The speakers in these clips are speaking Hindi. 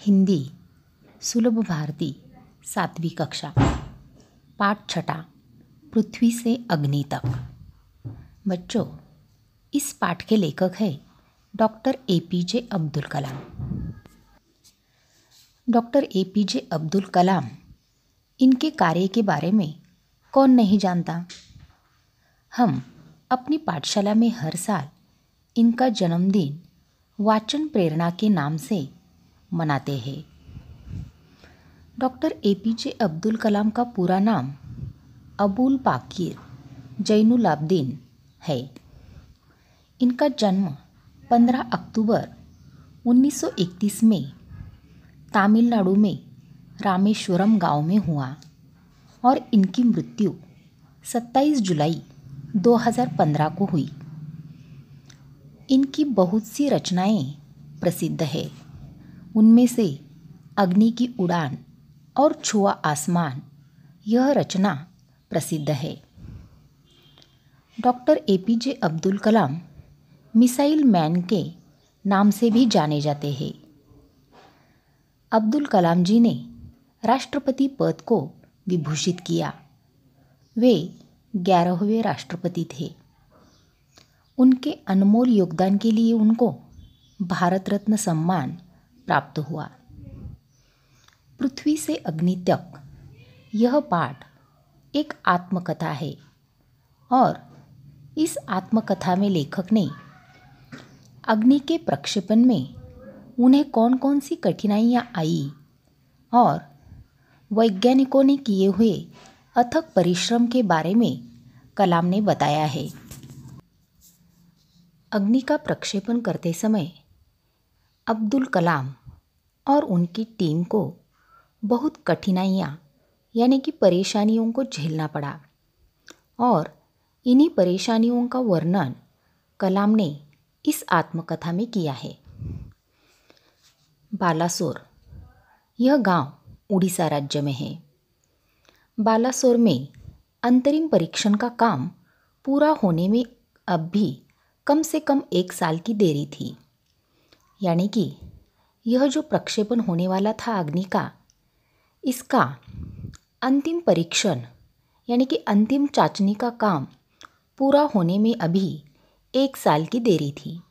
हिंदी सुलभ भारती 7वीं कक्षा पाठ 6 पृथ्वी से अग्नि तक। बच्चों, इस पाठ के लेखक हैं doctor APJ Abdul Kalam. Doctor APJ Abdul Kalam, इनके कार्य के बारे में कौन नहीं जानता। हम अपनी पाठशाला में हर साल इनका जन्मदिन वाचन प्रेरणा के नाम से मनाते हैं। डॉक्टर APJ अब्दुल कलाम का पूरा नाम अबुल पाकीर जैनुलाब्दीन है। इनका जन्म 15 अक्टूबर 1931 में तमिलनाडु में रामेश्वरम गांव में हुआ और इनकी मृत्यु 27 जुलाई 2015 को हुई। इनकी बहुत सी रचनाएं प्रसिद्ध है। उनमें से अग्नि की उड़ान और छुआ आसमान यह रचना प्रसिद्ध है। Doctor APJ Abdul Kalam missile man के नाम से भी जाने जाते हैं। अब्दुल कलाम जी ने राष्ट्रपति पद को विभूषित किया। वे 11वें राष्ट्रपति थे। उनके अनमोल योगदान के लिए उनको भारत रत्न सम्मान प्राप्त हुआ। पृथ्वी से अग्नि तक यह पाठ एक आत्मकथा है और इस आत्मकथा में लेखक ने अग्नि के प्रक्षेपण में उन्हें कौन कौन सी कठिनाइयाँ आई और वैज्ञानिकों ने किए हुए अथक परिश्रम के बारे में कलाम ने बताया है। अग्नि का प्रक्षेपण करते समय अब्दुल कलाम और उनकी टीम को बहुत कठिनाइयाँ यानी कि परेशानियों को झेलना पड़ा और इन्हीं परेशानियों का वर्णन कलाम ने इस आत्मकथा में किया है। बालासोर यह गांव उड़ीसा राज्य में है। बालासोर में अंतरिम परीक्षण का काम पूरा होने में अब भी कम से कम 1 साल की देरी थी। यानी कि यह जो प्रक्षेपण होने वाला था अग्नि का, इसका अंतिम परीक्षण यानी कि अंतिम जांचने का काम पूरा होने में अभी 1 साल की देरी थी।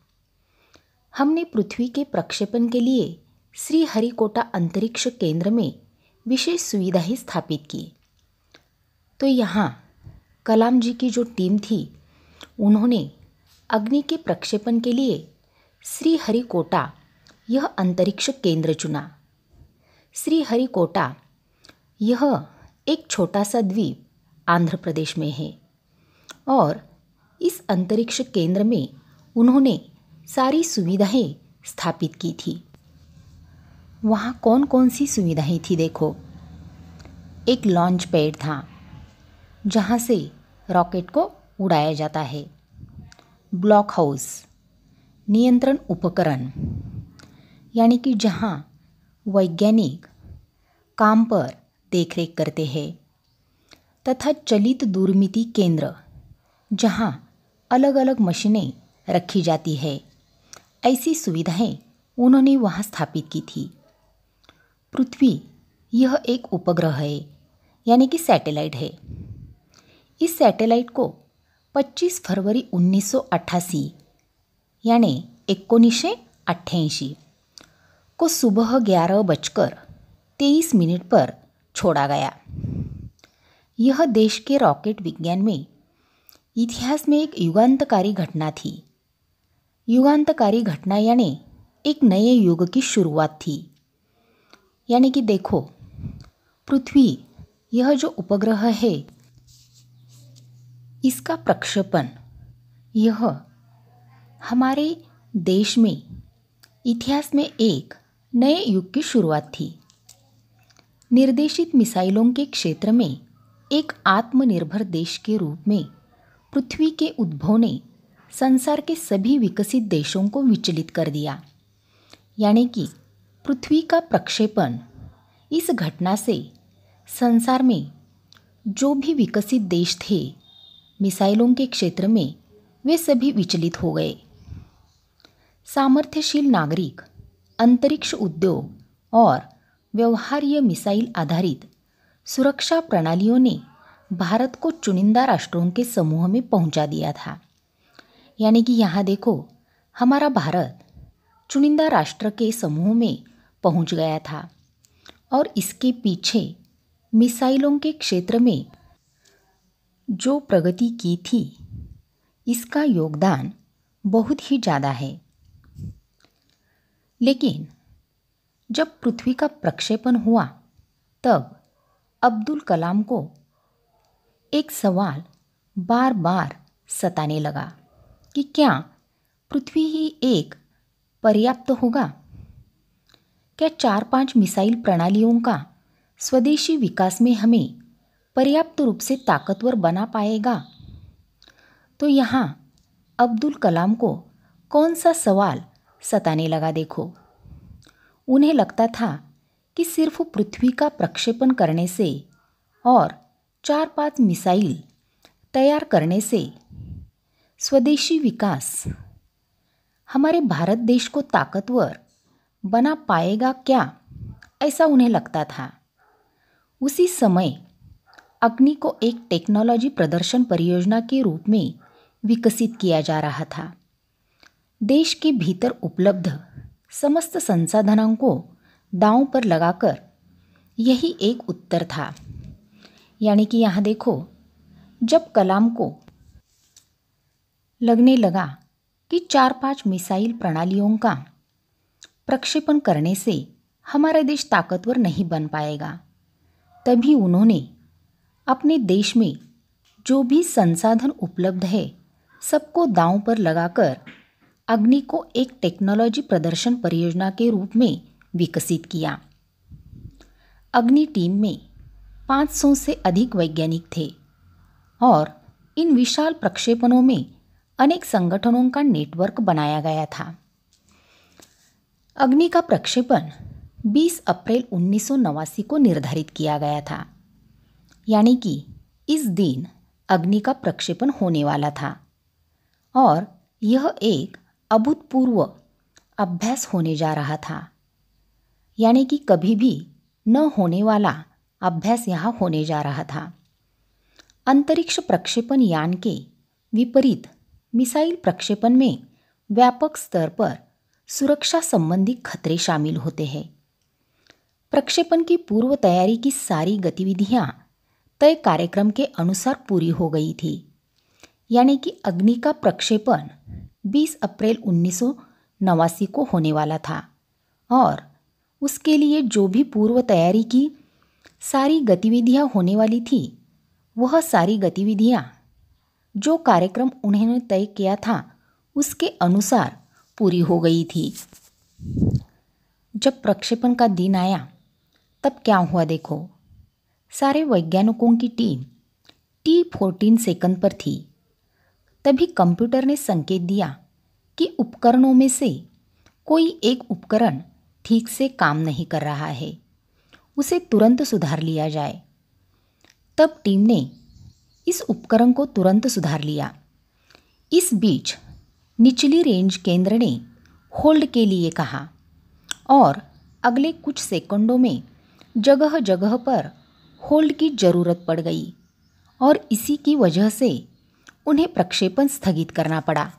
हमने पृथ्वी के प्रक्षेपण के लिए श्रीहरिकोटा अंतरिक्ष केंद्र में विशेष सुविधाएं स्थापित की। तो यहाँ कलाम जी की जो टीम थी, उन्होंने अग्नि के प्रक्षेपण के लिए श्रीहरिकोटा यह अंतरिक्ष केंद्र चुना। श्रीहरिकोटा यह एक छोटा सा द्वीप आंध्र प्रदेश में है और इस अंतरिक्ष केंद्र में उन्होंने सारी सुविधाएं स्थापित की थी। वहाँ कौन कौन सी सुविधाएं थी देखो। एक लॉन्च पैड था जहाँ से रॉकेट को उड़ाया जाता है। ब्लॉक हाउस नियंत्रण उपकरण यानी कि जहाँ वैज्ञानिक काम पर देखरेख करते हैं, तथा चलित दूरमिति केंद्र जहाँ अलग अलग मशीनें रखी जाती है। ऐसी सुविधाएं उन्होंने वहाँ स्थापित की थी। पृथ्वी यह एक उपग्रह है यानी कि सैटेलाइट है। इस सैटेलाइट को 25 फरवरी 1988 यानी 1988 को सुबह 11:23 पर छोड़ा गया। यह देश के रॉकेट विज्ञान में इतिहास में एक युगांतकारी घटना थी। युगांतकारी घटना यानी एक नए युग की शुरुआत थी। यानी कि देखो, पृथ्वी यह जो उपग्रह है, इसका प्रक्षेपण यह हमारे देश में इतिहास में एक नए युग की शुरुआत थी। निर्देशित मिसाइलों के क्षेत्र में एक आत्मनिर्भर देश के रूप में पृथ्वी के उद्भव ने संसार के सभी विकसित देशों को विचलित कर दिया। यानी कि पृथ्वी का प्रक्षेपण, इस घटना से संसार में जो भी विकसित देश थे मिसाइलों के क्षेत्र में, वे सभी विचलित हो गए। सामर्थ्यशील नागरिक अंतरिक्ष उद्योग और व्यवहार्य मिसाइल आधारित सुरक्षा प्रणालियों ने भारत को चुनिंदा राष्ट्रों के समूह में पहुंचा दिया था। यानी कि यहाँ देखो, हमारा भारत चुनिंदा राष्ट्र के समूह में पहुंच गया था और इसके पीछे मिसाइलों के क्षेत्र में जो प्रगति की थी, इसका योगदान बहुत ही ज़्यादा है। लेकिन जब पृथ्वी का प्रक्षेपण हुआ तब अब्दुल कलाम को एक सवाल बार बार सताने लगा कि क्या पृथ्वी ही एक पर्याप्त होगा? क्या 4-5 मिसाइल प्रणालियों का स्वदेशी विकास में हमें पर्याप्त रूप से ताकतवर बना पाएगा? तो यहाँ अब्दुल कलाम को कौन सा सवाल सताने लगा देखो। उन्हें लगता था कि सिर्फ पृथ्वी का प्रक्षेपण करने से और 4-5 मिसाइल तैयार करने से स्वदेशी विकास हमारे भारत देश को ताकतवर बना पाएगा क्या, ऐसा उन्हें लगता था। उसी समय अग्नि को एक टेक्नोलॉजी प्रदर्शन परियोजना के रूप में विकसित किया जा रहा था। देश के भीतर उपलब्ध समस्त संसाधनों को दांव पर लगाकर यही एक उत्तर था। यानी कि यहाँ देखो, जब कलाम को लगने लगा कि 4-5 मिसाइल प्रणालियों का प्रक्षेपण करने से हमारा देश ताकतवर नहीं बन पाएगा, तभी उन्होंने अपने देश में जो भी संसाधन उपलब्ध है सबको दांव पर लगाकर अग्नि को एक टेक्नोलॉजी प्रदर्शन परियोजना के रूप में विकसित किया। अग्नि टीम में 500 से अधिक वैज्ञानिक थे और इन विशाल प्रक्षेपणों में अनेक संगठनों का नेटवर्क बनाया गया था। अग्नि का प्रक्षेपण 20 अप्रैल 1989 को निर्धारित किया गया था। यानी कि इस दिन अग्नि का प्रक्षेपण होने वाला था और यह एक अभूतपूर्व अभ्यास होने जा रहा था। यानी कि कभी भी न होने वाला अभ्यास यहाँ होने जा रहा था। अंतरिक्ष प्रक्षेपण यान के विपरीत मिसाइल प्रक्षेपण में व्यापक स्तर पर सुरक्षा संबंधी खतरे शामिल होते हैं। प्रक्षेपण की पूर्व तैयारी की सारी गतिविधियां तय कार्यक्रम के अनुसार पूरी हो गई थी। यानी कि अग्नि का प्रक्षेपण 20 अप्रैल 1989 को होने वाला था और उसके लिए जो भी पूर्व तैयारी की सारी गतिविधियां होने वाली थी, वह सारी गतिविधियां जो कार्यक्रम उन्होंने तय किया था उसके अनुसार पूरी हो गई थी। जब प्रक्षेपण का दिन आया तब क्या हुआ देखो, सारे वैज्ञानिकों की टीम T14 सेकंड पर थी। तभी कंप्यूटर ने संकेत दिया कि उपकरणों में से कोई एक उपकरण ठीक से काम नहीं कर रहा है, उसे तुरंत सुधार लिया जाए। तब टीम ने इस उपकरण को तुरंत सुधार लिया। इस बीच निचली रेंज केंद्र ने होल्ड के लिए कहा और अगले कुछ सेकंडों में जगह जगह पर होल्ड की ज़रूरत पड़ गई और इसी की वजह से उन्हें प्रक्षेपण स्थगित करना पड़ा।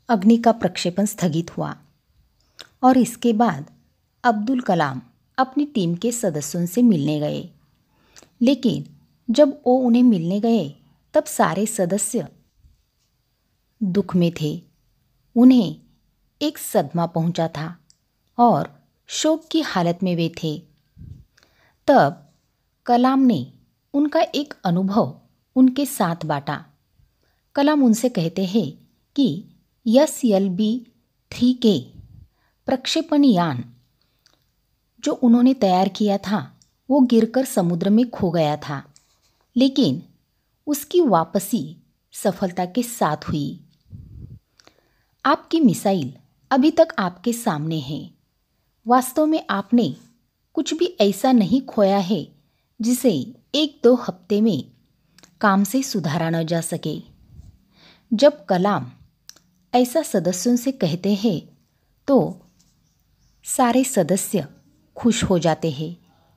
अग्नि का प्रक्षेपण स्थगित हुआ और इसके बाद अब्दुल कलाम अपनी टीम के सदस्यों से मिलने गए। लेकिन जब वो उन्हें मिलने गए तब सारे सदस्य दुख में थे। उन्हें एक सदमा पहुंचा था और शोक की हालत में वे थे। तब कलाम ने उनका एक अनुभव उनके साथ बांटा। कलाम उनसे कहते हैं कि SLV-3K प्रक्षेपण यान जो उन्होंने तैयार किया था वो गिरकर समुद्र में खो गया था, लेकिन उसकी वापसी सफलता के साथ हुई। आपकी मिसाइल अभी तक आपके सामने है। वास्तव में आपने कुछ भी ऐसा नहीं खोया है जिसे 1-2 हफ्ते में काम से सुधारा न जा सके। जब कलाम ऐसा सदस्यों से कहते हैं तो सारे सदस्य खुश हो जाते हैं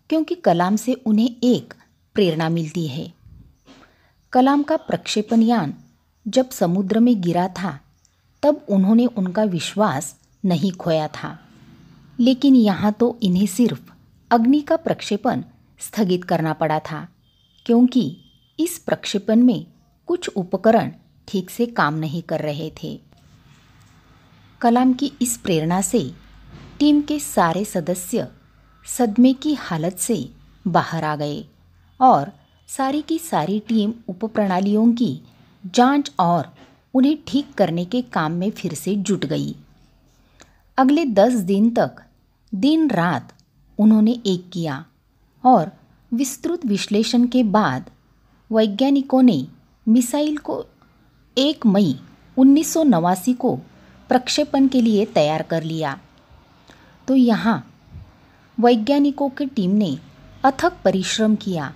क्योंकि कलाम से उन्हें एक प्रेरणा मिलती है। कलाम का प्रक्षेपण यान जब समुद्र में गिरा था तब उन्होंने उनका विश्वास नहीं खोया था, लेकिन यहाँ तो इन्हें सिर्फ अग्नि का प्रक्षेपण स्थगित करना पड़ा था क्योंकि इस प्रक्षेपण में कुछ उपकरण ठीक से काम नहीं कर रहे थे। कलाम की इस प्रेरणा से टीम के सारे सदस्य सदमे की हालत से बाहर आ गए और सारी की सारी टीम उपप्रणालियों की जांच और उन्हें ठीक करने के काम में फिर से जुट गई। अगले 10 दिन तक दिन रात उन्होंने एक किया और विस्तृत विश्लेषण के बाद वैज्ञानिकों ने मिसाइल को 1 मई 1989 को प्रक्षेपण के लिए तैयार कर लिया। तो यहाँ वैज्ञानिकों की टीम ने अथक परिश्रम किया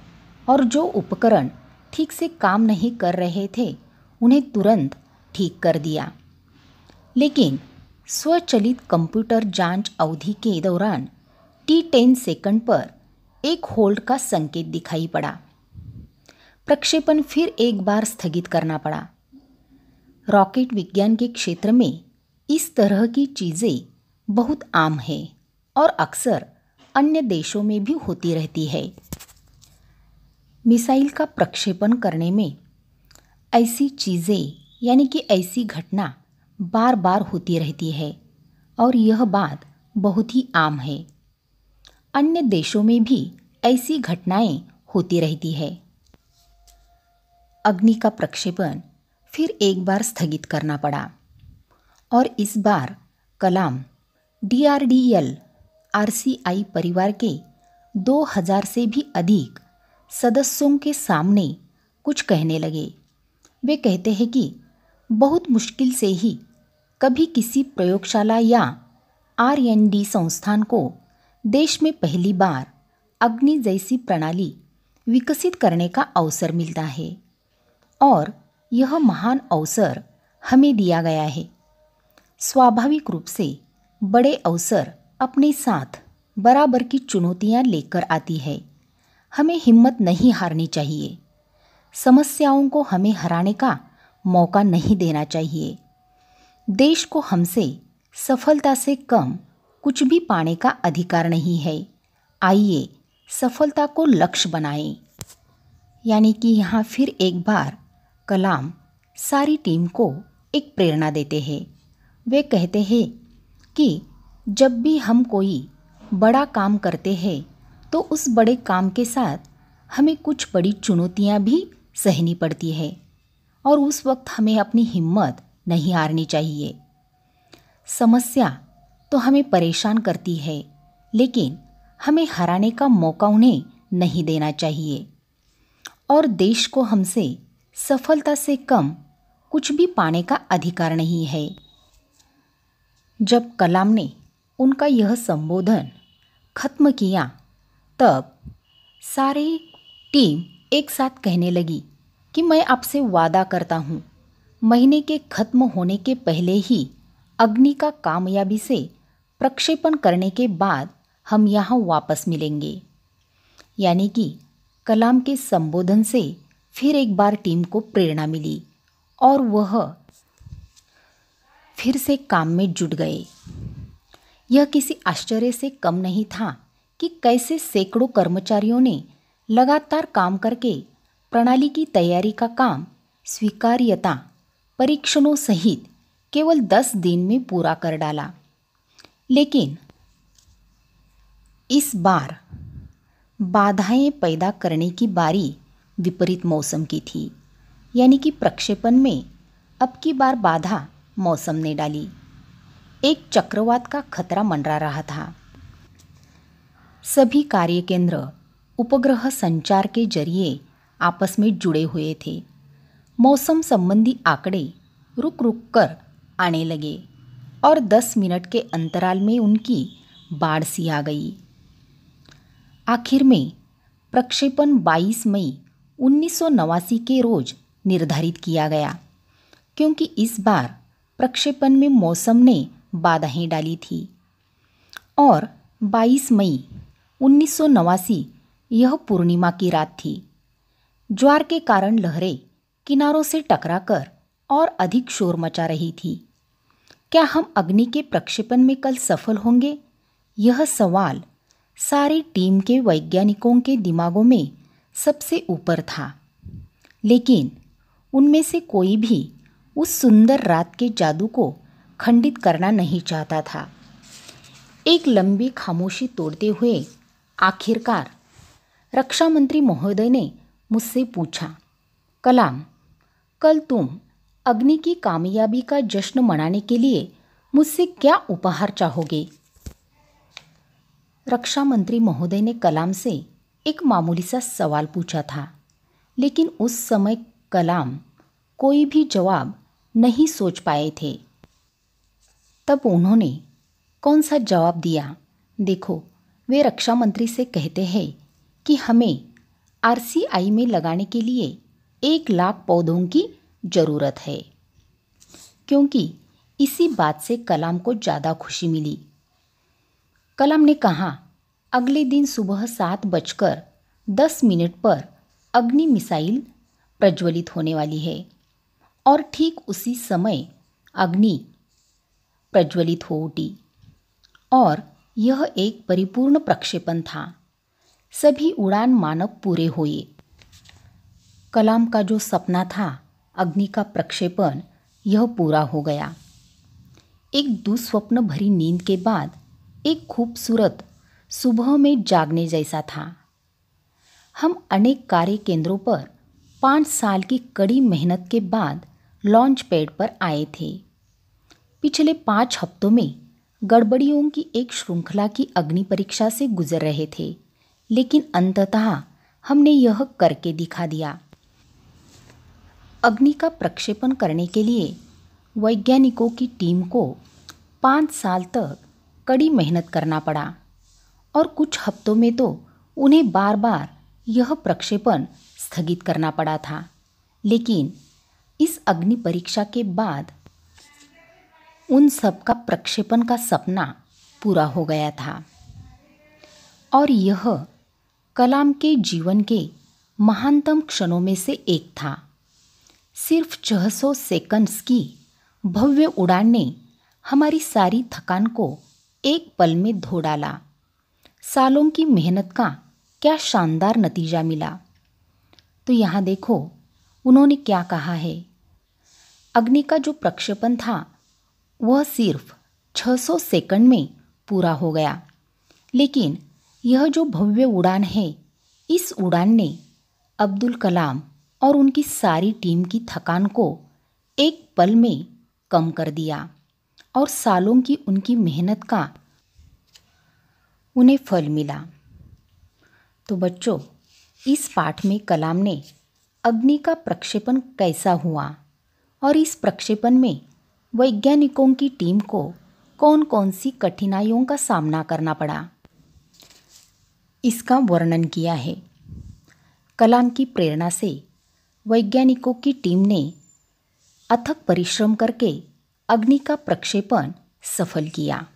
और जो उपकरण ठीक से काम नहीं कर रहे थे उन्हें तुरंत ठीक कर दिया। लेकिन स्वचालित कंप्यूटर जांच अवधि के दौरान T10 सेकंड पर एक होल्ड का संकेत दिखाई पड़ा। प्रक्षेपण फिर एक बार स्थगित करना पड़ा। रॉकेट विज्ञान के क्षेत्र में इस तरह की चीज़ें बहुत आम है और अक्सर अन्य देशों में भी होती रहती है। मिसाइल का प्रक्षेपण करने में ऐसी चीज़ें यानी कि ऐसी घटना बार बार होती रहती है और यह बात बहुत ही आम है। अन्य देशों में भी ऐसी घटनाएं होती रहती है। अग्नि का प्रक्षेपण फिर एक बार स्थगित करना पड़ा और इस बार कलाम DRDL RCI परिवार के 2000 से भी अधिक सदस्यों के सामने कुछ कहने लगे। वे कहते हैं कि बहुत मुश्किल से ही कभी किसी प्रयोगशाला या R&D संस्थान को देश में पहली बार अग्नि जैसी प्रणाली विकसित करने का अवसर मिलता है और यह महान अवसर हमें दिया गया है। स्वाभाविक रूप से बड़े अवसर अपने साथ बराबर की चुनौतियां लेकर आती है। हमें हिम्मत नहीं हारनी चाहिए। समस्याओं को हमें हराने का मौका नहीं देना चाहिए। देश को हमसे सफलता से कम कुछ भी पाने का अधिकार नहीं है। आइए सफलता को लक्ष्य बनाएं। यानी कि यहाँ फिर एक बार कलाम सारी टीम को एक प्रेरणा देते हैं। वे कहते हैं कि जब भी हम कोई बड़ा काम करते हैं तो उस बड़े काम के साथ हमें कुछ बड़ी चुनौतियाँ भी सहनी पड़ती है और उस वक्त हमें अपनी हिम्मत नहीं हारनी चाहिए। समस्या तो हमें परेशान करती है, लेकिन हमें हराने का मौका उन्हें नहीं देना चाहिए और देश को हमसे सफलता से कम कुछ भी पाने का अधिकार नहीं है। जब कलाम ने उनका यह संबोधन खत्म किया तब सारी टीम एक साथ कहने लगी कि मैं आपसे वादा करता हूँ, महीने के खत्म होने के पहले ही अग्नि का कामयाबी से प्रक्षेपण करने के बाद हम यहाँ वापस मिलेंगे। यानी कि कलाम के संबोधन से फिर एक बार टीम को प्रेरणा मिली और वह फिर से काम में जुट गए। यह किसी आश्चर्य से कम नहीं था कि कैसे सैकड़ों कर्मचारियों ने लगातार काम करके प्रणाली की तैयारी का काम स्वीकार्यता परीक्षणों सहित केवल 10 दिन में पूरा कर डाला। लेकिन इस बार बाधाएं पैदा करने की बारी विपरीत मौसम की थी। यानी कि प्रक्षेपण में अब की बार बाधा मौसम ने डाली। एक चक्रवात का खतरा मंडरा रहा था। सभी कार्य केंद्र उपग्रह संचार के जरिए आपस में जुड़े हुए थे। मौसम संबंधी आंकड़े रुक रुक कर आने लगे और 10 मिनट के अंतराल में उनकी बाढ़ सी आ गई। आखिर में प्रक्षेपण 22 मई 1989 के रोज निर्धारित किया गया, क्योंकि इस बार प्रक्षेपण में मौसम ने बाधाएं डाली थी और 22 मई 1989 यह पूर्णिमा की रात थी। ज्वार के कारण लहरें किनारों से टकराकर और अधिक शोर मचा रही थी। क्या हम अग्नि के प्रक्षेपण में कल सफल होंगे? यह सवाल सारी टीम के वैज्ञानिकों के दिमागों में सबसे ऊपर था, लेकिन उनमें से कोई भी उस सुंदर रात के जादू को खंडित करना नहीं चाहता था। एक लंबी खामोशी तोड़ते हुए आखिरकार रक्षा मंत्री महोदय ने मुझसे पूछा, कलाम, कल तुम अग्नि की कामयाबी का जश्न मनाने के लिए मुझसे क्या उपहार चाहोगे? रक्षा मंत्री महोदय ने कलाम से एक मामूली सा सवाल पूछा था, लेकिन उस समय कलाम कोई भी जवाब नहीं सोच पाए थे। तब उन्होंने कौन सा जवाब दिया? देखो, वे रक्षा मंत्री से कहते हैं कि हमें RCI में लगाने के लिए 1,00,000 पौधों की ज़रूरत है, क्योंकि इसी बात से कलाम को ज़्यादा खुशी मिली। कलाम ने कहा, अगले दिन सुबह 7:10 पर अग्नि मिसाइल प्रज्वलित होने वाली है। और ठीक उसी समय अग्नि प्रज्वलित हो उठी और यह एक परिपूर्ण प्रक्षेपण था। सभी उड़ान मानक पूरे हुए। कलाम का जो सपना था अग्नि का प्रक्षेपण, यह पूरा हो गया। एक दुस्वप्न भरी नींद के बाद एक खूबसूरत सुबह में जागने जैसा था। हम अनेक कार्य केंद्रों पर 5 साल की कड़ी मेहनत के बाद लॉन्च पैड पर आए थे। पिछले 5 हफ्तों में गड़बड़ियों की एक श्रृंखला की अग्नि परीक्षा से गुजर रहे थे, लेकिन अंततः हमने यह करके दिखा दिया। अग्नि का प्रक्षेपण करने के लिए वैज्ञानिकों की टीम को 5 साल तक कड़ी मेहनत करना पड़ा और कुछ हफ्तों में तो उन्हें बार बार यह प्रक्षेपण स्थगित करना पड़ा था। लेकिन इस अग्नि परीक्षा के बाद उन सब का प्रक्षेपण का सपना पूरा हो गया था और यह कलाम के जीवन के महानतम क्षणों में से एक था। सिर्फ 600 सेकंड्स की भव्य उड़ान ने हमारी सारी थकान को एक पल में धो डाला। सालों की मेहनत का क्या शानदार नतीजा मिला। तो यहाँ देखो उन्होंने क्या कहा है। अग्नि का जो प्रक्षेपण था वह सिर्फ 600 सेकंड में पूरा हो गया, लेकिन यह जो भव्य उड़ान है, इस उड़ान ने अब्दुल कलाम और उनकी सारी टीम की थकान को एक पल में कम कर दिया और सालों की उनकी मेहनत का उन्हें फल मिला। तो बच्चों, इस पाठ में कलाम ने अग्नि का प्रक्षेपण कैसा हुआ और इस प्रक्षेपण में वैज्ञानिकों की टीम को कौन कौन सी कठिनाइयों का सामना करना पड़ा, इसका वर्णन किया है। कलाम की प्रेरणा से वैज्ञानिकों की टीम ने अथक परिश्रम करके अग्नि का प्रक्षेपण सफल किया।